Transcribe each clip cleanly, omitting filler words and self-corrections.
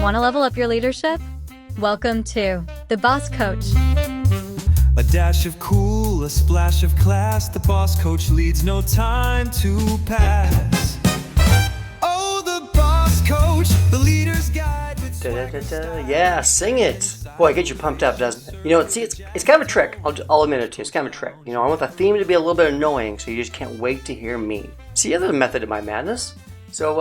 Want to level up your leadership? Welcome to The Boss Coach. A dash of cool, a splash of class. The boss coach leads, no time to pass. Oh, the boss coach, the leader's guide. Yeah, sing it. Boy, it gets you pumped up, doesn't it? You know, it's kind of a trick. I'll admit it to you. It's kind of a trick. You know, I want the theme to be a little bit annoying, so you just can't wait to hear me. See, there's a method to my madness. So,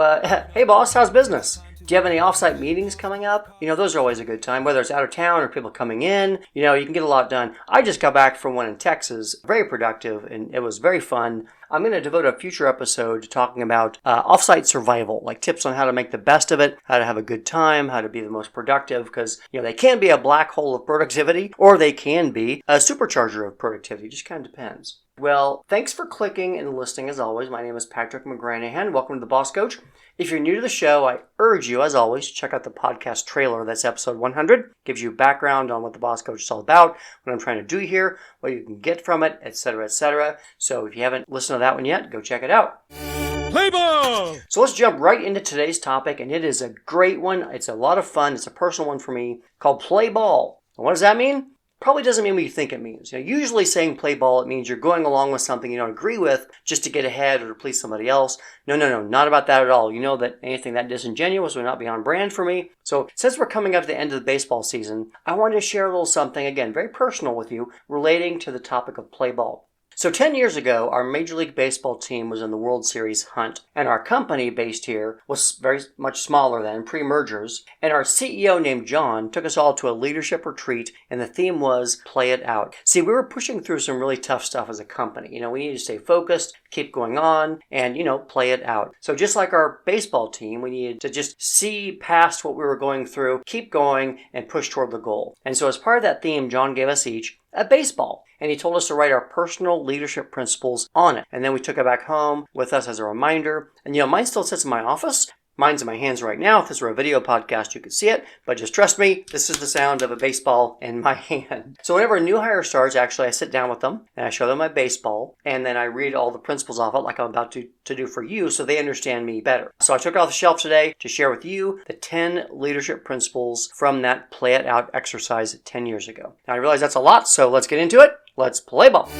hey boss, how's business? Do you have any offsite meetings coming up? You know, those are always a good time, whether it's out of town or people coming in. You know, you can get a lot done. I just got back from one in Texas, very productive, and it was very fun. I'm going to devote a future episode to talking about offsite survival, like tips on how to make the best of it, how to have a good time, how to be the most productive, because, you know, they can be a black hole of productivity, or they can be a supercharger of productivity. It just kind of depends. Well, thanks for clicking and listening as always. My name is Patrick McGranahan. Welcome to The Boss Coach. If you're new to the show, I urge you, as always, to check out the podcast trailer. That's episode 100. Gives you background on what The Boss Coach is all about, what I'm trying to do here, what you can get from it, etc., etc. So if you haven't listened to that one yet, go check it out. Play ball! So let's jump right into today's topic, and it is a great one. It's a lot of fun. It's a personal one for me, called play ball. And what does that mean? Probably doesn't mean what you think it means. You know, usually saying play ball, it means you're going along with something you don't agree with just to get ahead or to please somebody else. No, not about that at all. You know that anything that disingenuous would not be on brand for me. So since we're coming up to the end of the baseball season, I wanted to share a little something, again, very personal with you, relating to the topic of play ball. So 10 years ago, our Major League Baseball team was in the World Series hunt, and our company based here was very much smaller than, pre-mergers, and our CEO named John took us all to a leadership retreat, and the theme was play it out. See, we were pushing through some really tough stuff as a company. You know, we needed to stay focused, keep going on, and, you know, play it out. So just like our baseball team, we needed to just see past what we were going through, keep going, and push toward the goal. And so as part of that theme, John gave us each a baseball. And he told us to write our personal leadership principles on it. And then we took it back home with us as a reminder. And, you know, mine still sits in my office. Mine's in my hands right now. If this were a video podcast, you could see it. But just trust me, this is the sound of a baseball in my hand. So whenever a new hire starts, actually, I sit down with them and I show them my baseball. And then I read all the principles off it like I'm about to do for you so they understand me better. So I took it off the shelf today to share with you the 10 leadership principles from that play it out exercise 10 years ago. Now I realize that's a lot, so let's get into it. Let's play ball.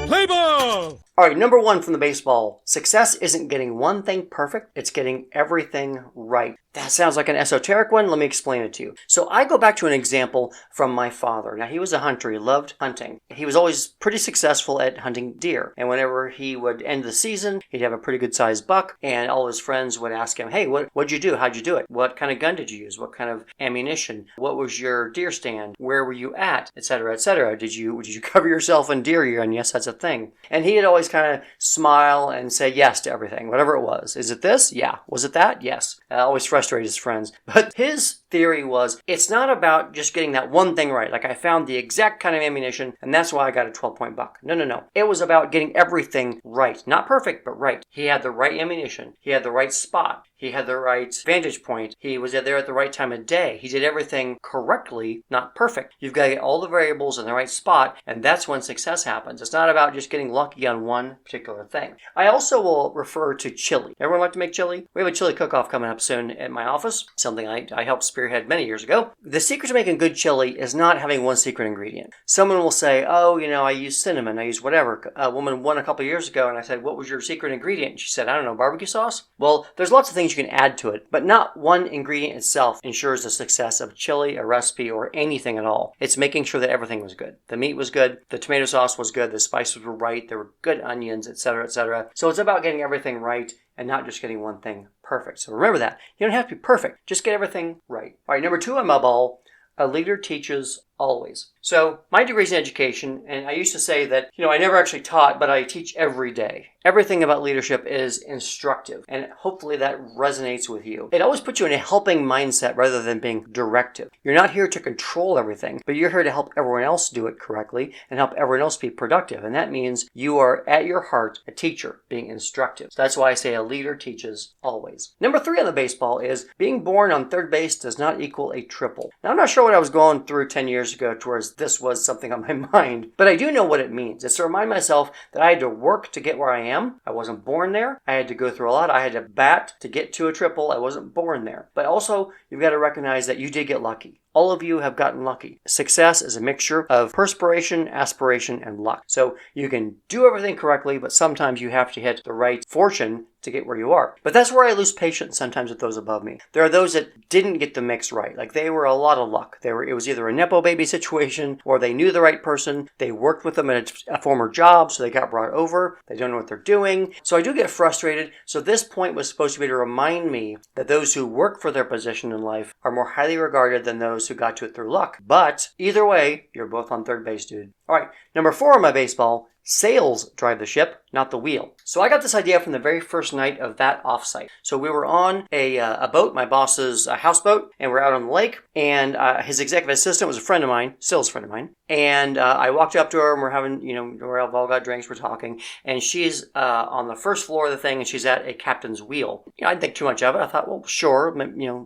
Play ball! All right, number one from the baseball. Success isn't getting one thing perfect, it's getting everything right. That sounds like an esoteric one. Let me explain it to you. So I go back to an example from my father. Now, he was a hunter. He loved hunting. He was always pretty successful at hunting deer. And whenever he would end the season, he'd have a pretty good-sized buck. And all his friends would ask him, hey, what'd you do? How'd you do it? What kind of gun did you use? What kind of ammunition? What was your deer stand? Where were you at? Et cetera, et cetera. Did you cover yourself in deer gear? And yes, that's a thing. And he'd always kind of smile and say yes to everything, whatever it was. Is it this? Yeah. Was it that? Yes. Always frustrated his friends. But his theory was, it's not about just getting that one thing right. Like I found the exact kind of ammunition and that's why I got a 12-point buck. No. It was about getting everything right. Not perfect, but right. He had the right ammunition. He had the right spot. He had the right vantage point. He was there at the right time of day. He did everything correctly, not perfect. You've got to get all the variables in the right spot, and that's when success happens. It's not about just getting lucky on one particular thing. I also will refer to chili. Everyone like to make chili? We have a chili cook-off coming up soon at my office, something I helped spearhead many years ago. The secret to making good chili is not having one secret ingredient. Someone will say, oh, you know, I use cinnamon, I use whatever. A woman won a couple years ago, and I said, what was your secret ingredient? And she said, I don't know, barbecue sauce? Well, there's lots of things you can add to it, but not one ingredient itself ensures the success of chili, a recipe, or anything at all. It's making sure that everything was good. The meat was good, the tomato sauce was good, the spices were right, there were good onions, etc., etc. So it's about getting everything right and not just getting one thing perfect. So remember that. You don't have to be perfect. Just get everything right. All right, number 2 on my ball, a leader teaches always. So my degree's in education, and I used to say that, you know, I never actually taught, but I teach every day. Everything about leadership is instructive, and hopefully that resonates with you. It always puts you in a helping mindset rather than being directive. You're not here to control everything, but you're here to help everyone else do it correctly and help everyone else be productive. And that means you are, at your heart, a teacher being instructive. So that's why I say a leader teaches always. Number 3 on the baseball is being born on third base does not equal a triple. Now, I'm not sure what I was going through 10 years years ago towards this was something on my mind. But I do know what it means. It's to remind myself that I had to work to get where I am. I wasn't born there. I had to go through a lot. I had to bat to get to a triple. I wasn't born there. But also, you've got to recognize that you did get lucky. All of you have gotten lucky. Success is a mixture of perspiration, aspiration, and luck. So you can do everything correctly, but sometimes you have to hit the right fortune to get where you are. But that's where I lose patience sometimes with those above me. There are those that didn't get the mix right. Like they were a lot of luck. It was either a Nepo baby situation or they knew the right person. They worked with them at a former job, so they got brought over. They don't know what they're doing. So I do get frustrated. So this point was supposed to be to remind me that those who work for their position in life are more highly regarded than those who got to it through luck. But either way, you're both on third base, dude. All right, number 4 on my baseball. Sails drive the ship, not the wheel. So I got this idea from the very first night of that offsite. So we were on a boat, my boss's houseboat, and we're out on the lake. And his executive assistant was a friend of mine, still is a friend of mine. And I walked up to her and we're having, we've all got drinks, we're talking. And she's on the first floor of the thing and she's at a captain's wheel. I didn't think too much of it. I thought, well, sure,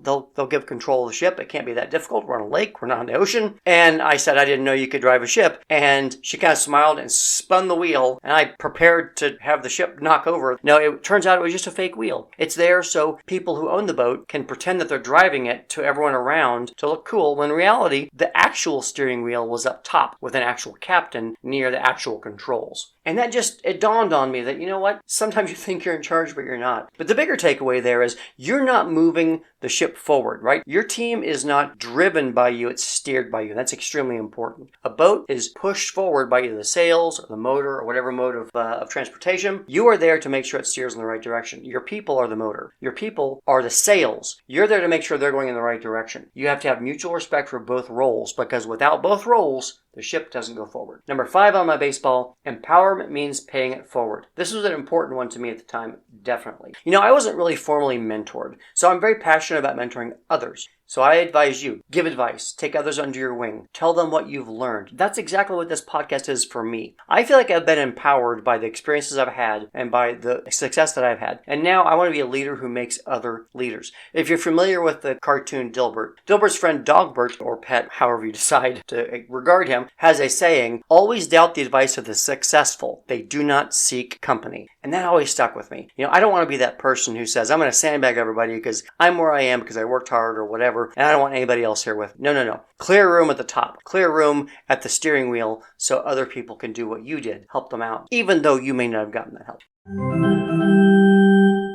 they'll give control of the ship. It can't be that difficult. We're on a lake, we're not on the ocean. And I said, I didn't know you could drive a ship. And she kind of smiled and spun the wheel, and I prepared to have the ship knock over. No, it turns out it was just a fake wheel. It's there so people who own the boat can pretend that they're driving it to everyone around to look cool, when in reality, the actual steering wheel was up top with an actual captain near the actual controls. And it dawned on me that, you know what? Sometimes you think you're in charge, but you're not. But the bigger takeaway there is you're not moving the ship forward, right? Your team is not driven by you, it's steered by you. That's extremely important. A boat is pushed forward by either the sails or the motor or whatever mode of transportation. You are there to make sure it steers in the right direction. Your people are the motor. Your people are the sails. You're there to make sure they're going in the right direction. You have to have mutual respect for both roles, because without both roles, the ship doesn't go forward. Number 5 on my baseball, empowerment means paying it forward. This was an important one to me at the time, definitely. I wasn't really formally mentored, so I'm very passionate about mentoring others. So I advise you, give advice, take others under your wing, tell them what you've learned. That's exactly what this podcast is for me. I feel like I've been empowered by the experiences I've had and by the success that I've had. And now I want to be a leader who makes other leaders. If you're familiar with the cartoon Dilbert's friend Dogbert, or pet, however you decide to regard him, has a saying, always doubt the advice of the successful. They do not seek company. And that always stuck with me. I don't want to be that person who says, I'm going to sandbag everybody because I'm where I am because I worked hard or whatever. And I don't want anybody else here with. No. Clear room at the top. Clear room at the steering wheel so other people can do what you did. Help them out, even though you may not have gotten that help.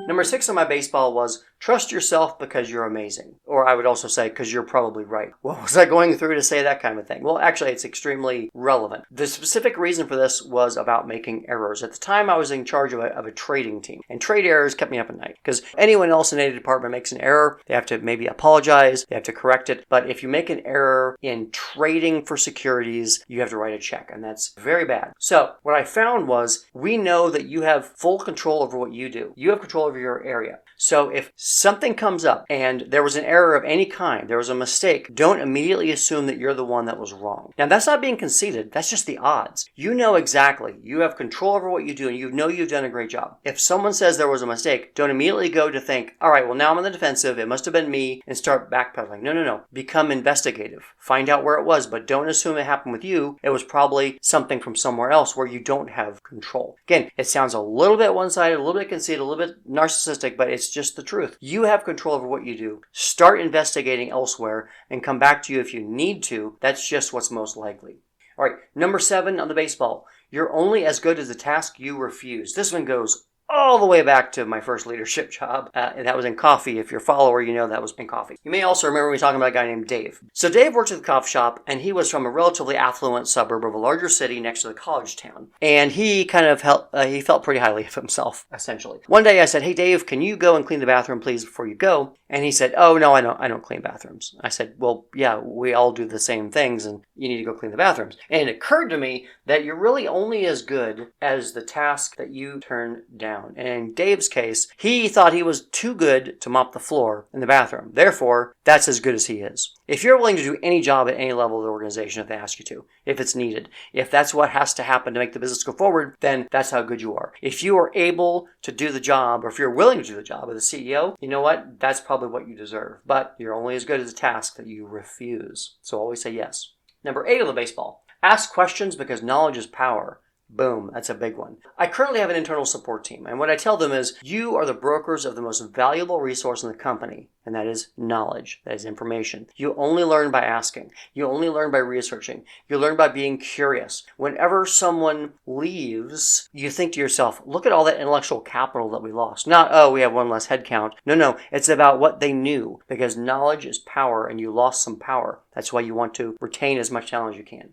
Number 6 on my baseball was trust yourself because you're amazing. Or I would also say because you're probably right. What was I going through to say that kind of thing? Well, actually, it's extremely relevant. The specific reason for this was about making errors. At the time, I was in charge of a trading team. And trade errors kept me up at night. Because anyone else in any department makes an error, they have to maybe apologize, they have to correct it. But if you make an error in trading for securities, you have to write a check. And that's very bad. So what I found was we know that you have full control over what you do. You have control over your area. So if something comes up and there was an error of any kind, there was a mistake, don't immediately assume that you're the one that was wrong. Now, that's not being conceited. That's just the odds. You know exactly. You have control over what you do and you know you've done a great job. If someone says there was a mistake, don't immediately go to think, all right, well, now I'm on the defensive. It must have been me, and start backpedaling. No. Become investigative. Find out where it was, but don't assume it happened with you. It was probably something from somewhere else where you don't have control. Again, it sounds a little bit one-sided, a little bit conceited, a little bit narcissistic, but it's just the truth. You have control over what you do. Start investigating elsewhere and come back to you if you need to. That's just what's most likely. All right, number 7 on the baseball. You're only as good as the task you refuse. This one goes all the way back to my first leadership job. And that was in coffee. If you're a follower, you know that was in coffee. You may also remember me talking about a guy named Dave. So Dave worked at the coffee shop, and he was from a relatively affluent suburb of a larger city next to the college town. And he kind of he felt pretty highly of himself, essentially. One day I said, hey, Dave, can you go and clean the bathroom, please, before you go? And he said, oh, no, I don't clean bathrooms. I said, well, yeah, we all do the same things, and you need to go clean the bathrooms. And it occurred to me that you're really only as good as the task that you turn down. And in Dave's case, he thought he was too good to mop the floor in the bathroom. Therefore, that's as good as he is. If you're willing to do any job at any level of the organization if they ask you to, if it's needed, if that's what has to happen to make the business go forward, then that's how good you are. If you are able to do the job, or if you're willing to do the job of the CEO, you know what? That's probably what you deserve. But you're only as good as a task that you refuse. So always say yes. Number 8 on the baseball. Ask questions because knowledge is power. Boom, that's a big one. I currently have an internal support team, and what I tell them is, you are the brokers of the most valuable resource in the company, and that is knowledge, that is information. You only learn by asking. You only learn by researching. You learn by being curious. Whenever someone leaves, you think to yourself, look at all that intellectual capital that we lost. Not, oh, we have one less head count. No, it's about what they knew, because knowledge is power, and you lost some power. That's why you want to retain as much talent as you can.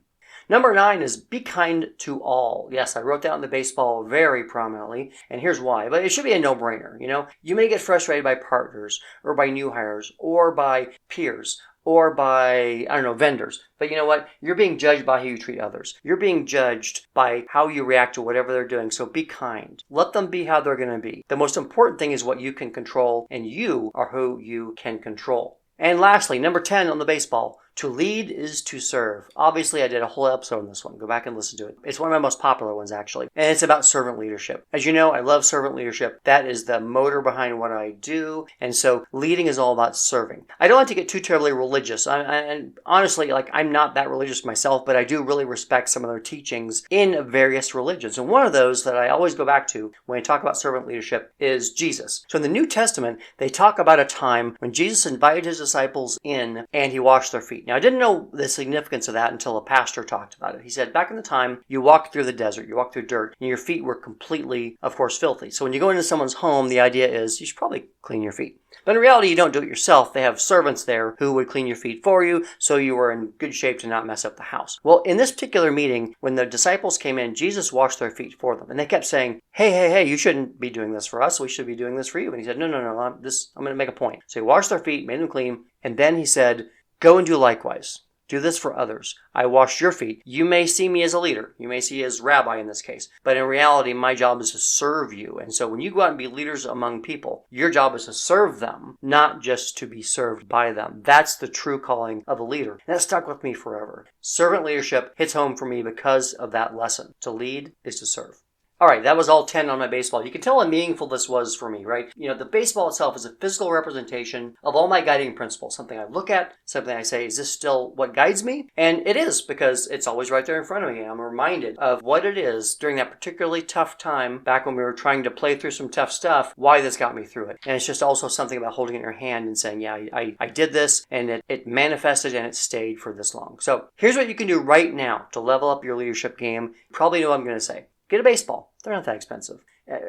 Number 9 is be kind to all. Yes, I wrote that in the baseball very prominently, and here's why. But it should be a no-brainer, You may get frustrated by partners, or by new hires, or by peers, or by, vendors. But you know what? You're being judged by how you treat others. You're being judged by how you react to whatever they're doing, so be kind. Let them be how they're going to be. The most important thing is what you can control, and you are who you can control. And lastly, number 10 on the baseball. To lead is to serve. Obviously, I did a whole episode on this one. Go back and listen to it. It's one of my most popular ones, actually. And it's about servant leadership. As you know, I love servant leadership. That is the motor behind what I do. And so leading is all about serving. I don't like to get too terribly religious. And honestly, I'm not that religious myself, but I do really respect some of their teachings in various religions. And one of those that I always go back to when I talk about servant leadership is Jesus. So in the New Testament, they talk about a time when Jesus invited his disciples in and he washed their feet. Now, I didn't know the significance of that until a pastor talked about it. He said, back in the time, you walked through the desert, you walked through dirt, and your feet were completely, of course, filthy. So when you go into someone's home, the idea is you should probably clean your feet. But in reality, you don't do it yourself. They have servants there who would clean your feet for you, so you were in good shape to not mess up the house. Well, in this particular meeting, when the disciples came in, Jesus washed their feet for them. And they kept saying, hey, you shouldn't be doing this for us. We should be doing this for you. And he said, no, I'm going to make a point. So he washed their feet, made them clean, and then he said, go and do likewise. Do this for others. I washed your feet. You may see me as a leader. You may see me as rabbi in this case. But in reality, my job is to serve you. And so when you go out and be leaders among people, your job is to serve them, not just to be served by them. That's the true calling of a leader. And that stuck with me forever. Servant leadership hits home for me because of that lesson. To lead is to serve. All right, that was all 10 on my baseball. You can tell how meaningful this was for me, right? The baseball itself is a physical representation of all my guiding principles, something I look at, something I say, is this still what guides me? And it is, because it's always right there in front of me. I'm reminded of what it is during that particularly tough time, back when we were trying to play through some tough stuff, why this got me through it. And it's just also something about holding it in your hand and saying, yeah, I did this, and it manifested and it stayed for this long. So here's what you can do right now to level up your leadership game. You probably know what I'm going to say. Get a baseball. They're not that expensive.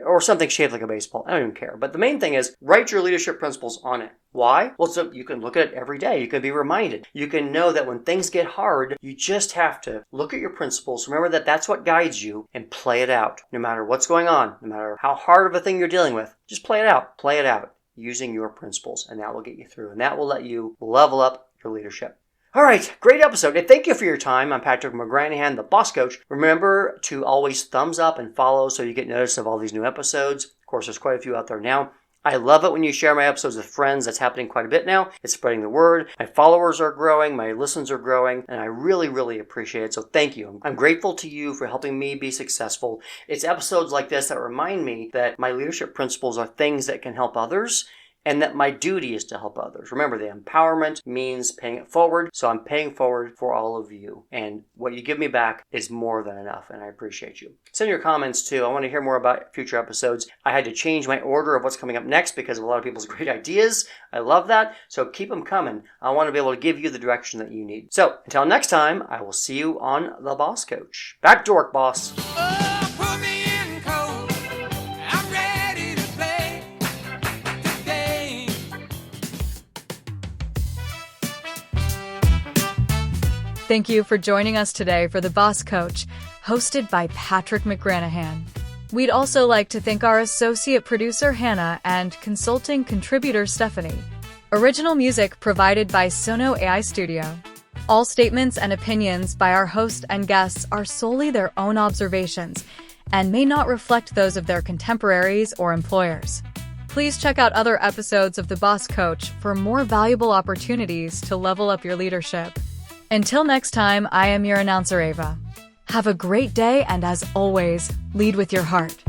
Or something shaped like a baseball. I don't even care. But the main thing is, write your leadership principles on it. Why? Well, so you can look at it every day. You can be reminded. You can know that when things get hard, you just have to look at your principles. Remember that that's what guides you, and play it out. No matter what's going on, no matter how hard of a thing you're dealing with, just play it out. Play it out using your principles, and that will get you through. And that will let you level up your leadership. All right, great episode. And thank you for your time. I'm Patrick McGranahan, the Boss Coach. Remember to always thumbs up and follow so you get notice of all these new episodes. Of course, there's quite a few out there now. I love it when you share my episodes with friends. That's happening quite a bit now. It's spreading the word. My followers are growing. My listens are growing. And I really, really appreciate it. So thank you. I'm grateful to you for helping me be successful. It's episodes like this that remind me that my leadership principles are things that can help others, and that my duty is to help others. Remember, the empowerment means paying it forward, so I'm paying forward for all of you. And what you give me back is more than enough, and I appreciate you. Send your comments, too. I want to hear more about future episodes. I had to change my order of what's coming up next because of a lot of people's great ideas. I love that, so keep them coming. I want to be able to give you the direction that you need. So, until next time, I will see you on The Boss Coach. Back to work, boss. Thank you for joining us today for The Boss Coach, hosted by Patrick McGranahan. We'd also like to thank our associate producer, Hannah, and consulting contributor, Stephanie. Original music provided by Sono AI Studio. All statements and opinions by our host and guests are solely their own observations and may not reflect those of their contemporaries or employers. Please check out other episodes of The Boss Coach for more valuable opportunities to level up your leadership. Until next time, I am your announcer, Ava. Have a great day, and as always, lead with your heart.